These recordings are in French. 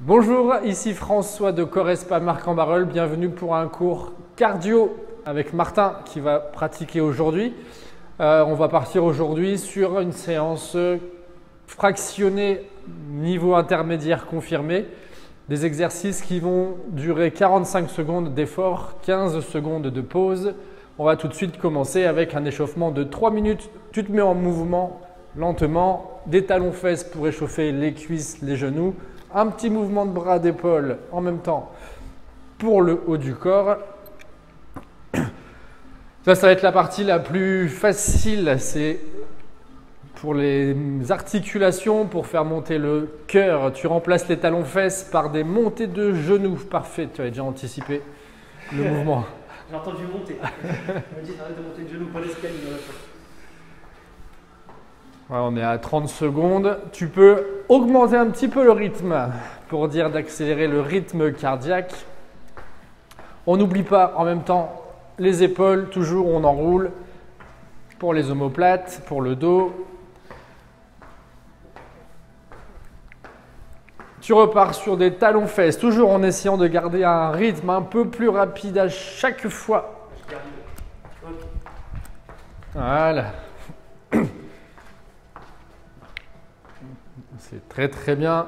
Bonjour, ici François de Correspa Marc-en-Barœul. Bienvenue pour un cours cardio avec Martin qui va pratiquer aujourd'hui. On va partir aujourd'hui sur une séance fractionnée niveau intermédiaire confirmé. Des exercices qui vont durer 45 secondes d'effort, 15 secondes de pause. On va tout de suite commencer avec un échauffement de 3 minutes. Tu te mets en mouvement lentement, des talons-fesses pour échauffer les cuisses, les genoux. Un petit mouvement de bras, d'épaule en même temps pour le haut du corps. Ça va être la partie la plus facile. C'est pour les articulations, pour faire monter le cœur. Tu remplaces les talons-fesses par des montées de genoux. Parfait, tu as déjà anticipé le mouvement. J'ai entendu monter. On m'a dit arrête de monter de genoux, pas l'escalier. Ouais, on est à 30 secondes. Tu peux augmenter un petit peu le rythme pour dire d'accélérer le rythme cardiaque. On n'oublie pas en même temps les épaules, toujours on enroule pour les omoplates, pour le dos. Tu repars sur des talons-fesses, toujours en essayant de garder un rythme un peu plus rapide à chaque fois. Voilà. C'est très très bien.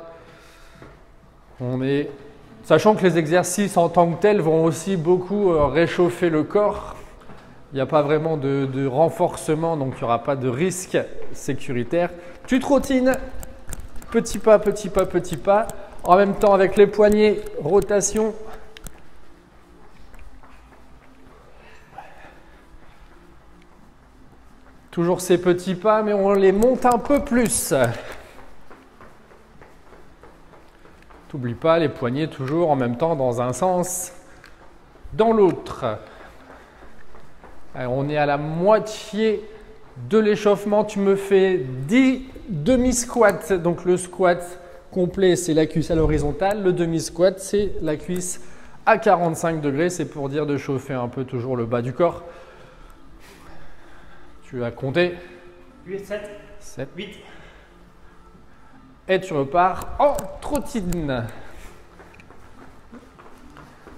Sachant que les exercices en tant que tels vont aussi beaucoup réchauffer le corps. Il n'y a pas vraiment de renforcement, donc il n'y aura pas de risque sécuritaire. Tu trottines, petit pas, petit pas, petit pas. En même temps avec les poignets, rotation. Toujours ces petits pas, mais on les monte un peu plus. N'oublie pas les poignets toujours en même temps dans un sens, dans l'autre. On est à la moitié de l'échauffement. Tu me fais 10 demi-squats. Donc le squat complet, c'est la cuisse à l'horizontale. Le demi-squat, c'est la cuisse à 45 degrés. C'est pour dire de chauffer un peu toujours le bas du corps. Tu vas compter. 8, 7, 8. Et tu repars en trottine.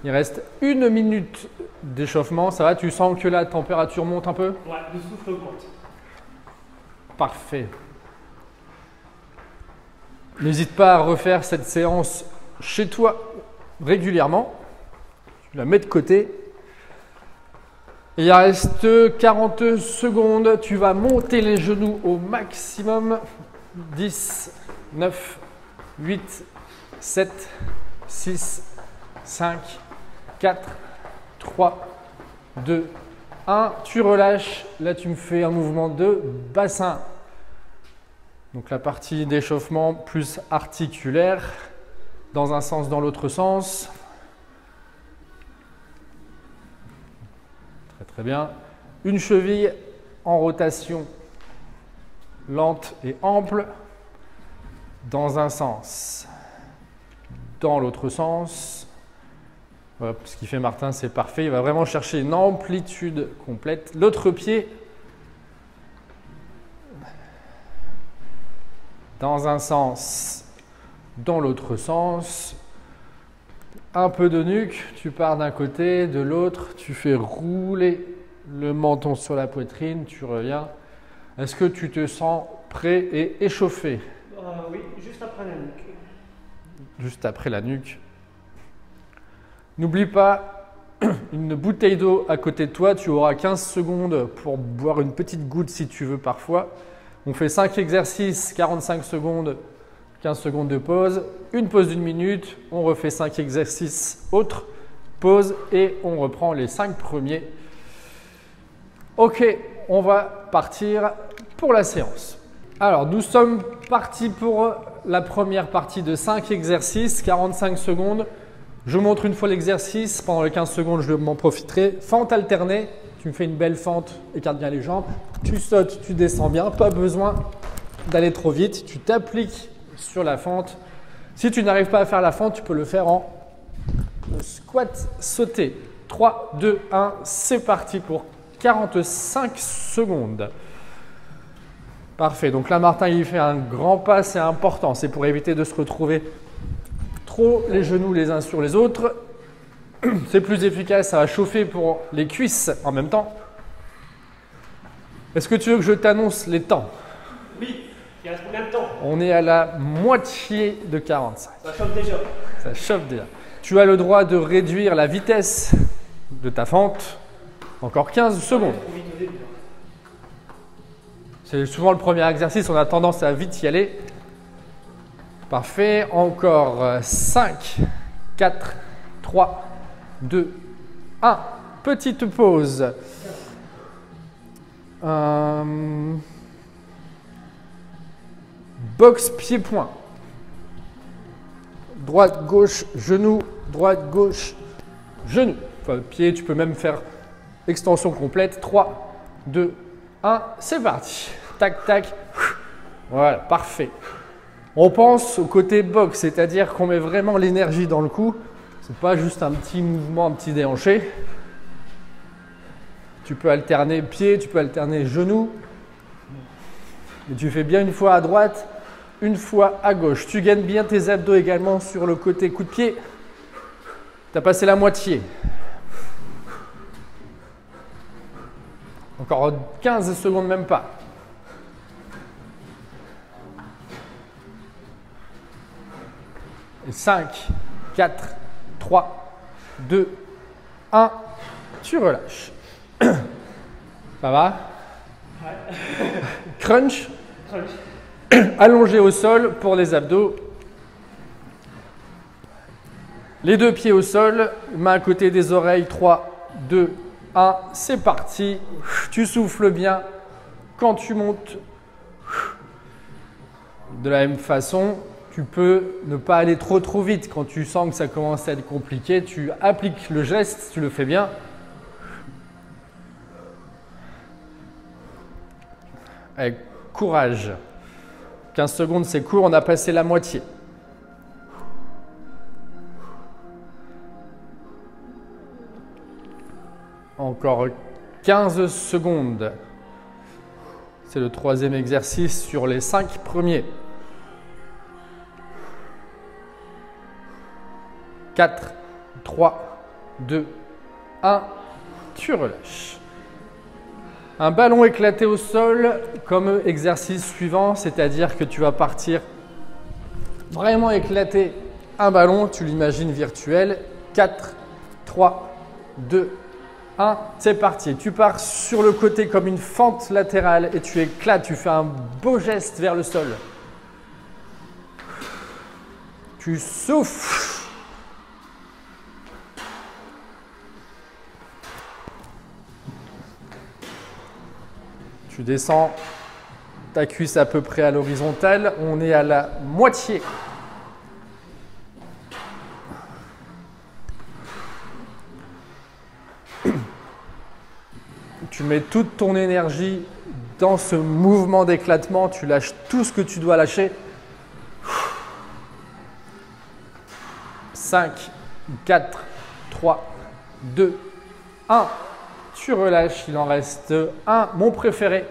Il reste 1 minute d'échauffement. Ça va, tu sens que la température monte un peu? Ouais, le souffle augmente. Parfait. N'hésite pas à refaire cette séance chez toi régulièrement. Tu la mets de côté. Il reste 40 secondes. Tu vas monter les genoux au maximum. 10, 9, 8, 7, 6, 5, 4, 3, 2, 1. Tu relâches. Là, tu me fais un mouvement de bassin. Donc la partie d'échauffement plus articulaire, dans un sens, dans l'autre sens. Très très bien. Une cheville en rotation lente et ample. Dans un sens, dans l'autre sens. Voilà, ce qu'il fait Martin, c'est parfait. Il va vraiment chercher une amplitude complète. L'autre pied, dans un sens, dans l'autre sens. Un peu de nuque, tu pars d'un côté, de l'autre. Tu fais rouler le menton sur la poitrine, tu reviens. Est-ce que tu te sens prêt et échauffé? Oui, juste après la nuque. Juste après la nuque. N'oublie pas une bouteille d'eau à côté de toi. Tu auras 15 secondes pour boire une petite goutte si tu veux parfois. On fait 5 exercices, 45 secondes, 15 secondes de pause. Une pause d'1 minute. On refait 5 exercices autres. Pause et on reprend les 5 premiers. Ok, on va partir pour la séance. Alors, nous sommes partis pour la première partie de 5 exercices, 45 secondes. Je montre une fois l'exercice. Pendant les 15 secondes, je m'en profiterai. Fente alternée. Tu me fais une belle fente, écarte bien les jambes. Tu sautes, tu descends bien. Pas besoin d'aller trop vite. Tu t'appliques sur la fente. Si tu n'arrives pas à faire la fente, tu peux le faire en squat sauté. 3, 2, 1, c'est parti pour 45 secondes. Parfait. Donc là, Martin, il fait un grand pas, c'est important. C'est pour éviter de se retrouver trop les genoux les uns sur les autres. C'est plus efficace, ça va chauffer pour les cuisses en même temps. Est-ce que tu veux que je t'annonce les temps? Oui, il reste combien de temps? On est à la moitié de 45. Ça chauffe déjà. Ça chauffe déjà. Tu as le droit de réduire la vitesse de ta fente. Encore 15 secondes. Trop vite au début. C'est souvent le premier exercice, on a tendance à vite y aller. Parfait. Encore 5, 4, 3, 2, 1. Petite pause. Boxe pied-point. Droite, gauche, genou, droite, gauche, genou. Enfin, pied, tu peux même faire extension complète. 3, 2, 1, c'est parti. Tac, tac. Voilà, parfait. On pense au côté boxe, c'est-à-dire qu'on met vraiment l'énergie dans le cou. C'est pas juste un petit mouvement, un petit déhanché. Tu peux alterner pied, tu peux alterner genou. Et tu fais bien une fois à droite, une fois à gauche. Tu gagnes bien tes abdos également sur le côté coup de pied. Tu as passé la moitié. Encore 15 secondes, même pas. Et 5, 4, 3, 2, 1. Tu relâches. Ça va? Ouais. Crunch. Crunch. Allongé au sol pour les abdos. Les deux pieds au sol, main à côté des oreilles. 3, 2, 1. C'est parti. Tu souffles bien quand tu montes. De la même façon, tu peux ne pas aller trop vite. Quand tu sens que ça commence à être compliqué, tu appliques le geste, tu le fais bien. Avec courage. 15 secondes, c'est court, on a passé la moitié. Encore 15 secondes. C'est le troisième exercice sur les 5 premiers. 4, 3, 2, 1. Tu relâches. Un ballon éclaté au sol comme exercice suivant, c'est-à-dire que tu vas partir vraiment éclater un ballon, tu l'imagines virtuel. 4, 3, 2, 1, c'est parti. Tu pars sur le côté comme une fente latérale et tu éclates, tu fais un beau geste vers le sol. Tu souffles. Tu descends ta cuisse à peu près à l'horizontale. On est à la moitié. Tu mets toute ton énergie dans ce mouvement d'éclatement. Tu lâches tout ce que tu dois lâcher. 5, 4, 3, 2, 1. Tu relâches, il en reste un. Mon préféré,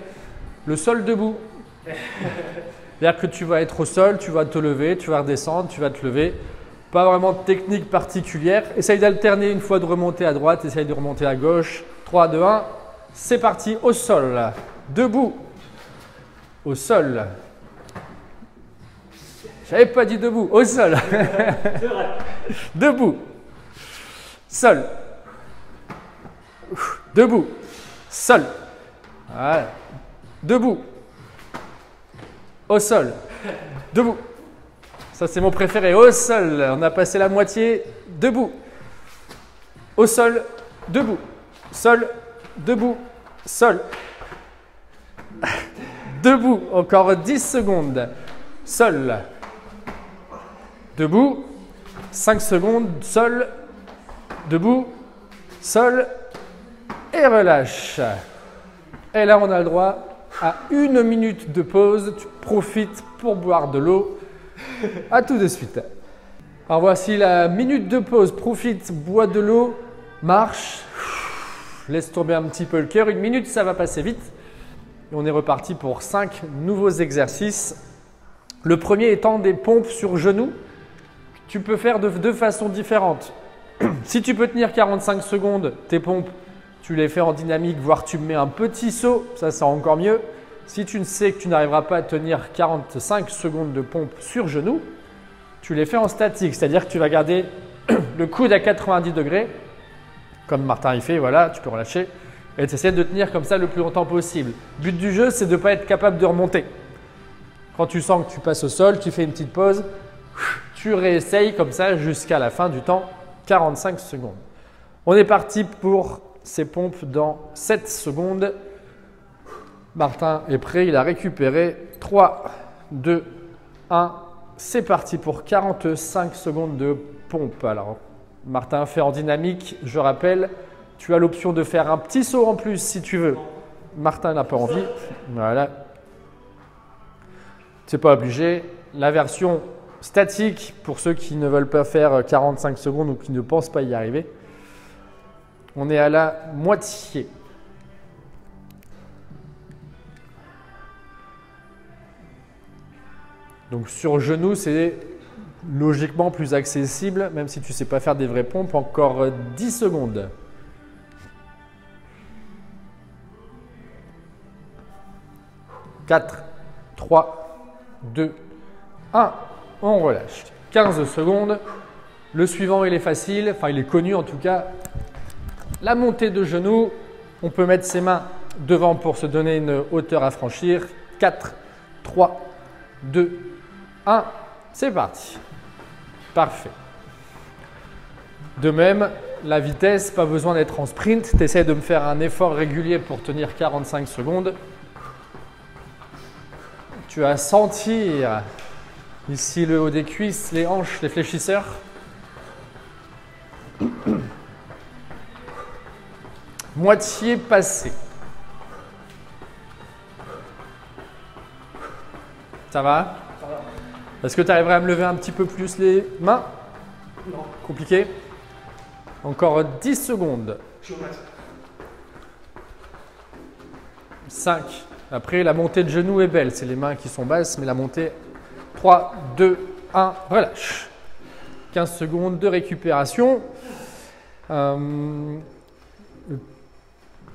le sol debout. C'est-à-dire que tu vas être au sol, tu vas te lever, tu vas redescendre, tu vas te lever. Pas vraiment de technique particulière. Essaye d'alterner une fois de remonter à droite, essaye de remonter à gauche. 3, 2, 1. C'est parti, au sol. Debout. Au sol. J'avais pas dit debout, au sol. C'est vrai. Debout. Sol. Debout. Sol. Voilà. Debout. Au sol. Debout. Ça, c'est mon préféré. Au sol. On a passé la moitié. Debout. Au sol. Debout. Sol. Debout. Sol. Debout. Encore 10 secondes. Sol. Debout. 5 secondes. Sol. Debout. Sol. Et relâche. Et là, on a le droit à 1 minute de pause. Tu profites pour boire de l'eau. À tout de suite. Alors voici la minute de pause. Profite, bois de l'eau, marche. Laisse tomber un petit peu le cœur. 1 minute, ça va passer vite. Et on est reparti pour 5 nouveaux exercices. Le premier étant des pompes sur genoux. Tu peux faire de deux façons différentes. Si tu peux tenir 45 secondes, tes pompes, tu les fais en dynamique, voire tu mets un petit saut, ça c'est encore mieux. Si tu ne sais que tu n'arriveras pas à tenir 45 secondes de pompe sur genou, tu les fais en statique, c'est-à-dire que tu vas garder le coude à 90 degrés, comme Martin il fait, voilà, tu peux relâcher, et tu essaies de tenir comme ça le plus longtemps possible. Le but du jeu, c'est de ne pas être capable de remonter. Quand tu sens que tu passes au sol, tu fais une petite pause, tu réessayes comme ça jusqu'à la fin du temps, 45 secondes. On est parti pour ces pompes dans 7 secondes. Martin est prêt, il a récupéré. 3, 2, 1. C'est parti pour 45 secondes de pompe. Alors, Martin fait en dynamique. Je rappelle, tu as l'option de faire un petit saut en plus si tu veux. Martin n'a pas envie. Voilà. Tu n'es pas obligé. La version statique, pour ceux qui ne veulent pas faire 45 secondes ou qui ne pensent pas y arriver, on est à la moitié. Donc sur genou, c'est logiquement plus accessible, même si tu ne sais pas faire des vraies pompes. Encore 10 secondes. « 4, 3, 2, 1. On relâche. 15 secondes. Le suivant, il est facile. Enfin, il est connu en tout cas. La montée de genou. On peut mettre ses mains devant pour se donner une hauteur à franchir. 4, 3, 2, 1. C'est parti. Parfait. De même, la vitesse, pas besoin d'être en sprint. Tu essaies de me faire un effort régulier pour tenir 45 secondes. Tu vas sentir ici le haut des cuisses, les hanches, les fléchisseurs. Moitié passée. Ça va? Est-ce que tu arriverais à me lever un petit peu plus les mains? Non. Compliqué? Encore 10 secondes. Je suis au max. 5. Après, la montée de genou est belle. C'est les mains qui sont basses, mais la montée. 3, 2, 1, relâche. 15 secondes de récupération.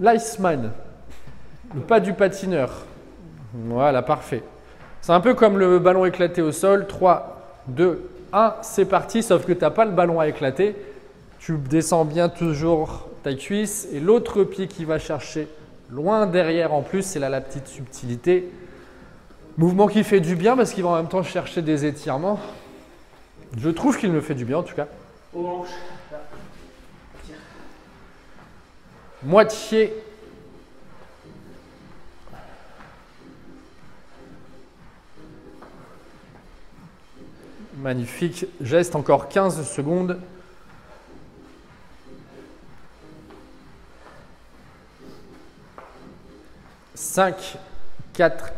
L'Iceman, le pas du patineur. Voilà, parfait. C'est un peu comme le ballon éclaté au sol. 3, 2, 1, c'est parti. Sauf que tu n'as pas le ballon à éclater. Tu descends bien toujours ta cuisse et l'autre pied qui va chercher loin derrière en plus, c'est là la petite subtilité. Mouvement qui fait du bien parce qu'il va en même temps chercher des étirements. Je trouve qu'il me fait du bien en tout cas. Aux hanches. Moitié. Magnifique geste, encore 15 secondes. « 5, 4,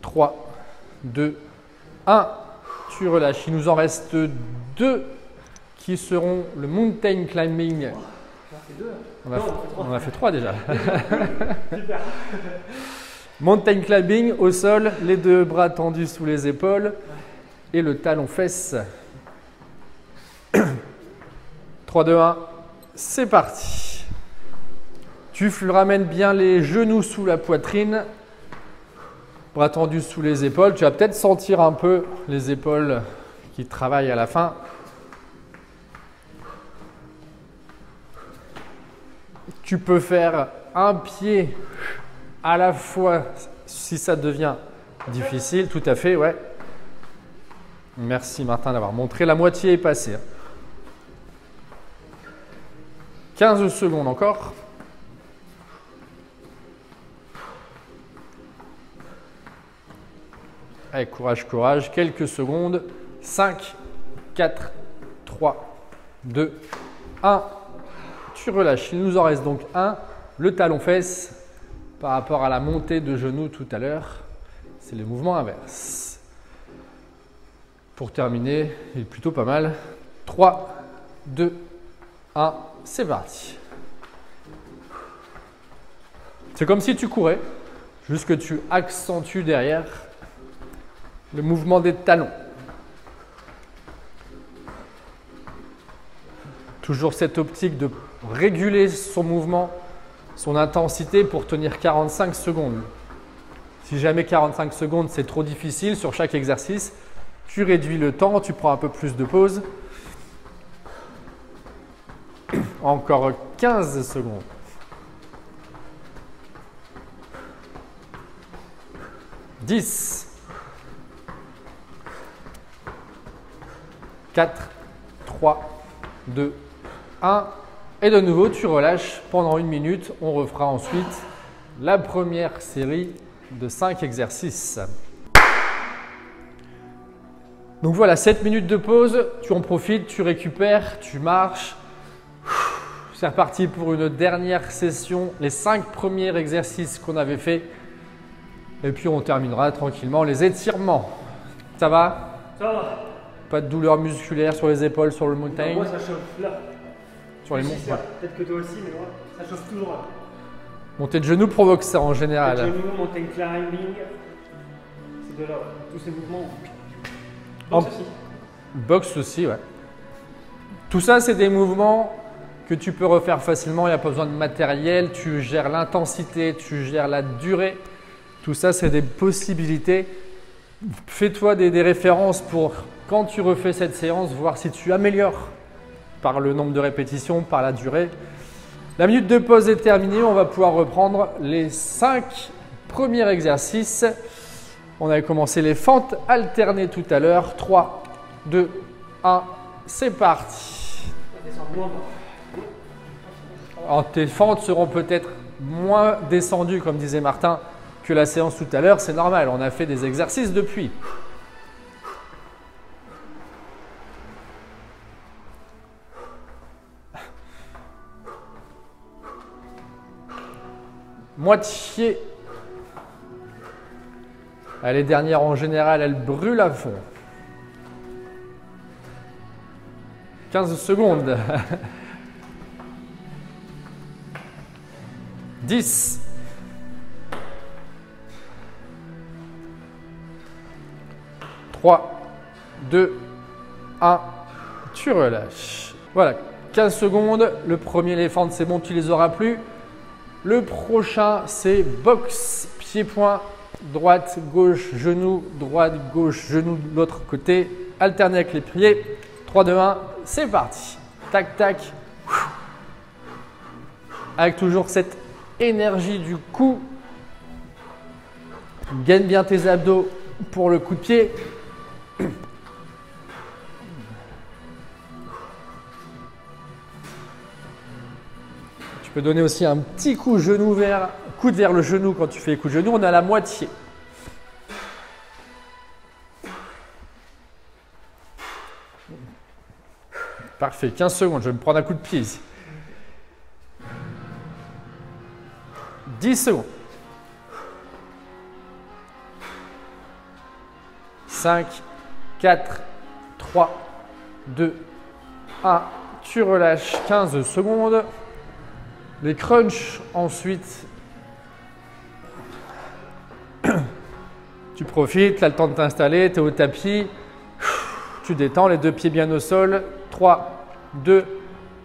3, 2, 1. Tu relâches. Il nous en reste 2 qui seront le mountain climbing. On a fait 3 déjà. Super. Mountain climbing au sol, les 2 bras tendus sous les épaules et le talon fesse. 3, 2, 1. C'est parti. Tu ramènes bien les genoux sous la poitrine, bras tendus sous les épaules. Tu vas peut-être sentir un peu les épaules qui travaillent à la fin. Tu peux faire un pied à la fois si ça devient difficile. Tout à fait, ouais. Merci Martin d'avoir montré. La moitié est passée. 15 secondes encore. Allez, courage, courage. Quelques secondes. 5, 4, 3, 2, 1. Tu relâches. Il nous en reste donc 1. Le talon-fesse par rapport à la montée de genou tout à l'heure. C'est le mouvement inverse. Pour terminer, il est plutôt pas mal. 3, 2, 1. C'est parti. C'est comme si tu courais, juste que tu accentues derrière le mouvement des talons. Toujours cette optique de réguler son mouvement, son intensité pour tenir 45 secondes. Si jamais 45 secondes, c'est trop difficile sur chaque exercice, tu réduis le temps, tu prends un peu plus de pause. Encore 15 secondes. 10, 4, 3, 2, 1. Et de nouveau, tu relâches pendant 1 minute. On refera ensuite la première série de 5 exercices. Donc voilà, 7 minutes de pause. Tu en profites, tu récupères, tu marches. C'est reparti pour une dernière session. Les 5 premiers exercices qu'on avait fait. Et puis on terminera tranquillement les étirements. Ça va? Ça va. Pas de douleur musculaire sur les épaules, sur le mountain? Moi, ça chauffe là. Sur les Si, montagnes. peut-être que toi aussi, mais moi, ça chauffe toujours là. Montée de genoux provoque ça en général. Genou, mountain climbing, c'est de là. Tous ces mouvements. En- Boxe aussi. Boxe aussi, ouais. Tout ça, c'est des mouvements que tu peux refaire facilement. Il n'y a pas besoin de matériel. Tu gères l'intensité, tu gères la durée. Tout ça, c'est des possibilités. Fais-toi des références pour quand tu refais cette séance, voir si tu améliores par le nombre de répétitions, par la durée. La minute de pause est terminée. On va pouvoir reprendre les 5 premiers exercices. On avait commencé les fentes alternées tout à l'heure. 3, 2, 1, c'est parti. Ça descend moins bas. Alors, tes fentes seront peut-être moins descendues, comme disait Martin, que la séance tout à l'heure. C'est normal, on a fait des exercices depuis. Moitié. Les dernières, en général, elles brûlent à fond. 15 secondes. 10. 3, 2, 1. Tu relâches. Voilà, 15 secondes. Le premier éléphant, c'est bon, tu les auras plus. Le prochain, c'est boxe, pied-point, droite, gauche, genou, droite, gauche, genou de l'autre côté. Alterner avec les pieds. 3, 2, 1, c'est parti. Tac, tac. Avec toujours cette énergie du coup. Gagne bien tes abdos pour le coup de pied. Tu peux donner aussi un petit coup coude vers le genou quand tu fais les coups de genou. On est à la moitié. Parfait, 15 secondes, je vais me prendre un coup de pied ici. 10 secondes. 5, 4, 3, 2, 1. Tu relâches 15 secondes. Les crunchs ensuite. Tu profites, tu as le temps de t'installer, tu es au tapis. Tu détends les 2 pieds bien au sol. 3, 2,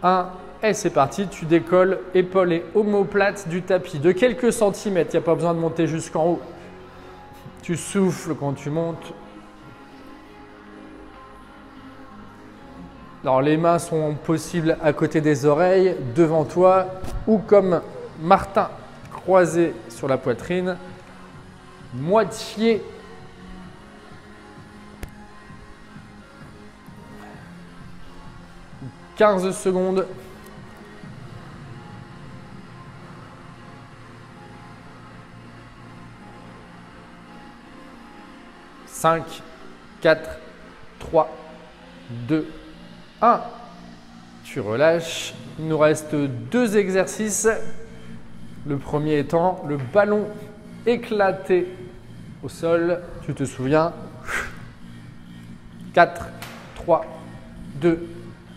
1. Et c'est parti. Tu décolles, épaules et omoplates du tapis de quelques centimètres. Il n'y a pas besoin de monter jusqu'en haut. Tu souffles quand tu montes. Alors les mains sont possibles à côté des oreilles, devant toi, ou comme Martin, croisé sur la poitrine. Moitié. « 15 secondes. 5, 4, 3, 2, 1. Tu relâches. Il nous reste 2 exercices. Le premier étant le ballon éclaté au sol. Tu te souviens? 4, 3, 2,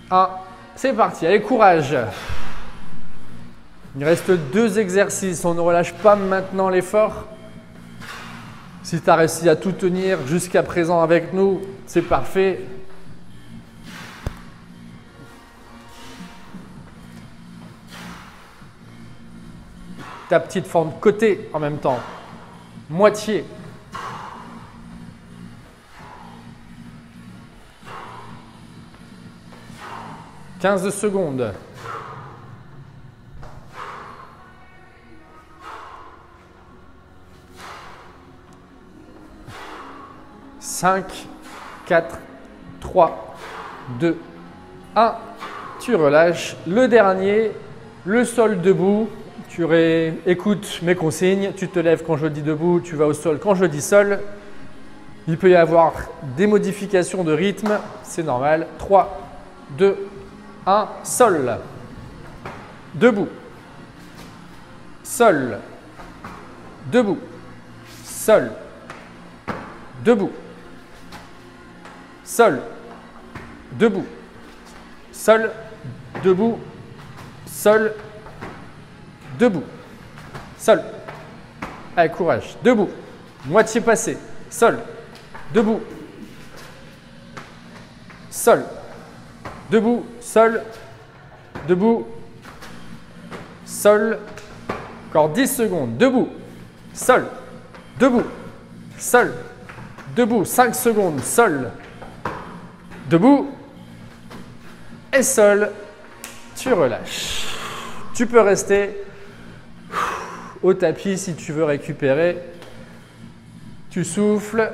1. C'est parti. Allez, courage. Il reste 2 exercices. On ne relâche pas maintenant l'effort. Si tu as réussi à tout tenir jusqu'à présent avec nous, c'est parfait. ta petite fente côté en même temps. Moitié. « 15 secondes. 5, 4, 3, 2, 1. Tu relâches. Le dernier, le sol debout. Tu écoutes mes consignes. Tu te lèves quand je dis debout. Tu vas au sol quand je dis sol. Il peut y avoir des modifications de rythme. C'est normal. 3, 2, 1. Sol. Debout. Sol. Debout. Sol. Debout. Sol, debout, sol, debout, sol, debout, sol. Allez, courage, debout, moitié passée, sol, debout, sol, debout, sol, debout, sol. Encore 10 secondes, debout, sol, debout, sol, debout, 5 secondes, sol. Debout et sol, tu relâches. Tu peux rester au tapis si tu veux récupérer. Tu souffles.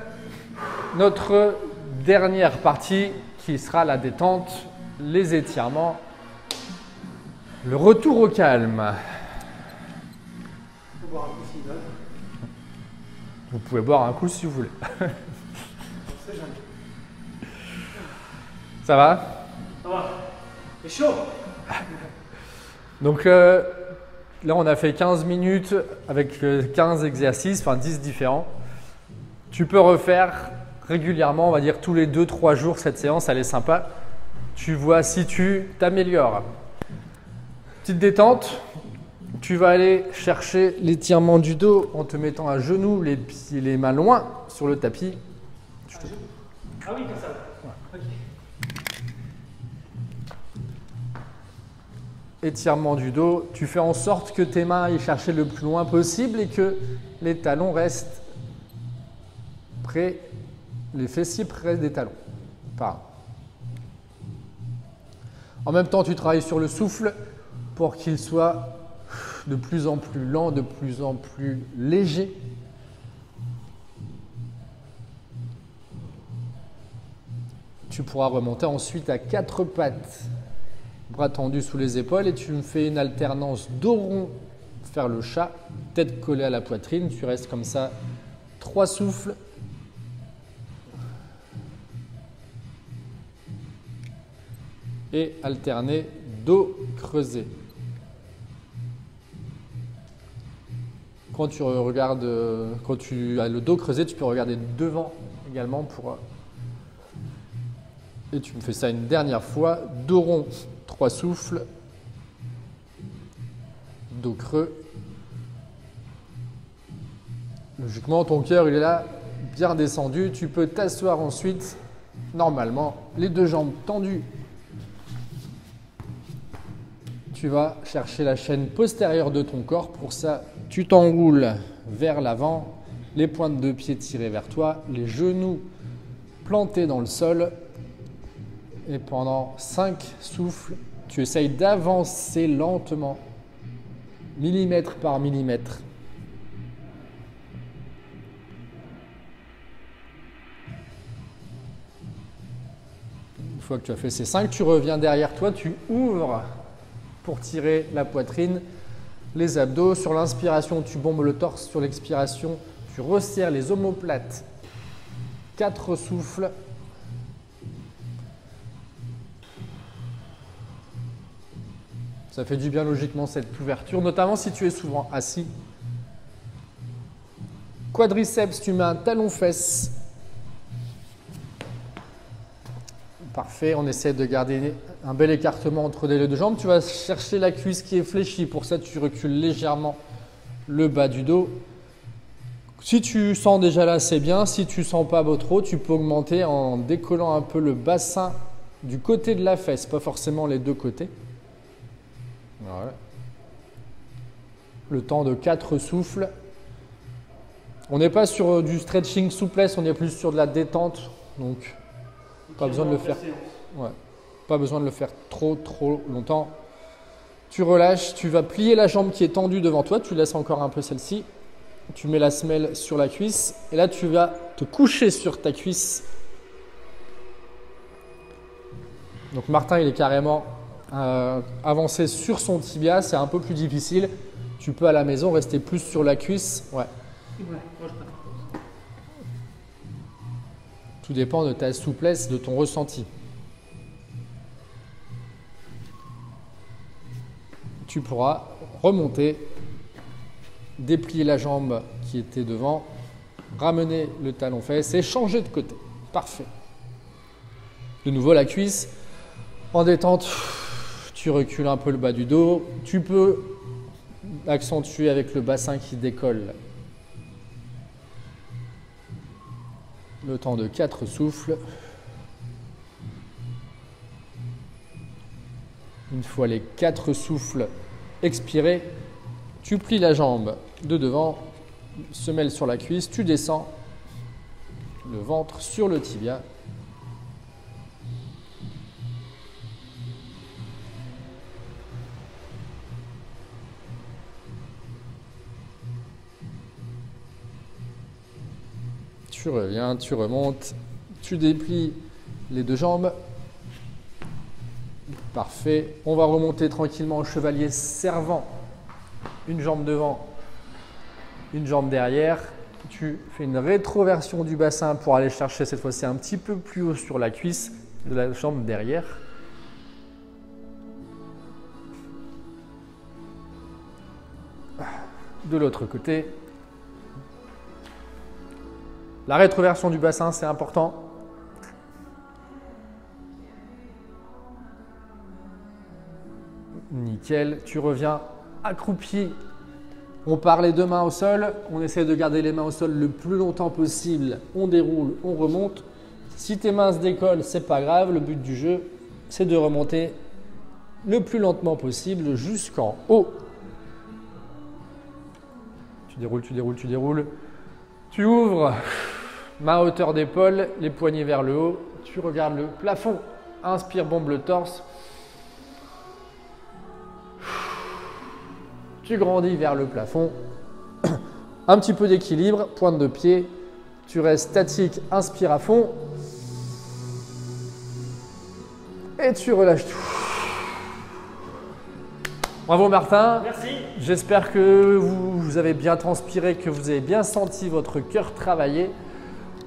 Notre dernière partie qui sera la détente, les étirements, le retour au calme. Vous pouvez boire un coup si vous voulez. Ça va? Ça va. C'est chaud. Donc là, on a fait 15 minutes avec 15 exercices, enfin 10 différents. Tu peux refaire régulièrement, on va dire tous les 2-3 jours cette séance, elle est sympa. Tu vois si tu t'améliores. Petite détente. Tu vas aller chercher l'étirement du dos en te mettant à genoux, les mains loin sur le tapis. Ah oui, comme ça. Ok. Étirement du dos, tu fais en sorte que tes mains aillent chercher le plus loin possible et que les talons restent près, les fessiers près des talons. En même temps, tu travailles sur le souffle pour qu'il soit de plus en plus lent, de plus en plus léger. Tu pourras remonter ensuite à 4 pattes. Bras tendus sous les épaules et tu me fais une alternance dos rond, faire le chat, tête collée à la poitrine. Tu restes comme ça, 3 souffles. Et alterner dos creusé. Quand tu regardes, quand tu as le dos creusé, tu peux regarder devant également pour. Et tu me fais ça une dernière fois, dos rond. 3 souffles, dos creux. Logiquement, ton cœur, il est là, bien descendu. Tu peux t'asseoir ensuite, normalement, les 2 jambes tendues. Tu vas chercher la chaîne postérieure de ton corps. Pour ça, tu t'enroules vers l'avant, les pointes de pied tirées vers toi, les genoux plantés dans le sol. Et pendant 5 souffles, tu essayes d'avancer lentement, millimètre par millimètre. Une fois que tu as fait ces 5, tu reviens derrière toi, tu ouvres pour tirer la poitrine, les abdos. Sur l'inspiration, tu bombes le torse. Sur l'expiration, tu resserres les omoplates. 4 souffles. Ça fait du bien logiquement cette ouverture, notamment si tu es souvent assis. Quadriceps, tu mets un talon-fesse. Parfait, on essaie de garder un bel écartement entre les deux jambes. Tu vas chercher la cuisse qui est fléchie. Pour ça, tu recules légèrement le bas du dos. Si tu sens déjà là, c'est bien. Si tu ne sens pas trop, tu peux augmenter en décollant un peu le bassin du côté de la fesse, pas forcément les deux côtés. Voilà. le temps de 4 souffles. On n'est pas sur du stretching souplesse, on est plus sur de la détente. Donc, pas besoin de le faire. Ouais, pas besoin de le faire trop longtemps. Tu relâches, tu vas plier la jambe qui est tendue devant toi, tu laisses encore un peu celle-ci. Tu mets la semelle sur la cuisse et là tu vas te coucher sur ta cuisse. Donc Martin il est carrément avancé sur son tibia, c'est un peu plus difficile. Tu peux à la maison rester plus sur la cuisse. Ouais. Tout dépend de ta souplesse, de ton ressenti. Tu pourras remonter, déplier la jambe qui était devant, ramener le talon fesse et changer de côté. Parfait. De nouveau la cuisse. En détente, tu recules un peu le bas du dos. Tu peux accentuer avec le bassin qui décolle. Le temps de 4 souffles. Une fois les 4 souffles expirés, tu plies la jambe de devant, semelle sur la cuisse, tu descends le ventre sur le tibia. Tu reviens, tu remontes, tu déplies les 2 jambes. Parfait. On va remonter tranquillement au chevalier servant. Une jambe devant, une jambe derrière. Tu fais une rétroversion du bassin pour aller chercher cette fois-ci un petit peu plus haut sur la cuisse de la jambe derrière. De l'autre côté. La rétroversion du bassin, c'est important. Nickel, tu reviens accroupi. On part les 2 mains au sol, on essaie de garder les mains au sol le plus longtemps possible. On déroule, on remonte. Si tes mains se décollent, c'est pas grave. Le but du jeu, c'est de remonter le plus lentement possible jusqu'en haut. Tu déroules, tu déroules, tu déroules. Tu ouvres, main à hauteur d'épaule, les poignets vers le haut. Tu regardes le plafond. Inspire, bombe le torse. Tu grandis vers le plafond. Un petit peu d'équilibre, pointe de pied. Tu restes statique, inspire à fond. Et tu relâches tout. Bravo Martin. Merci. J'espère que vous avez bien transpiré, que vous avez bien senti votre cœur travailler.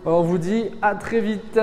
On vous dit à très vite.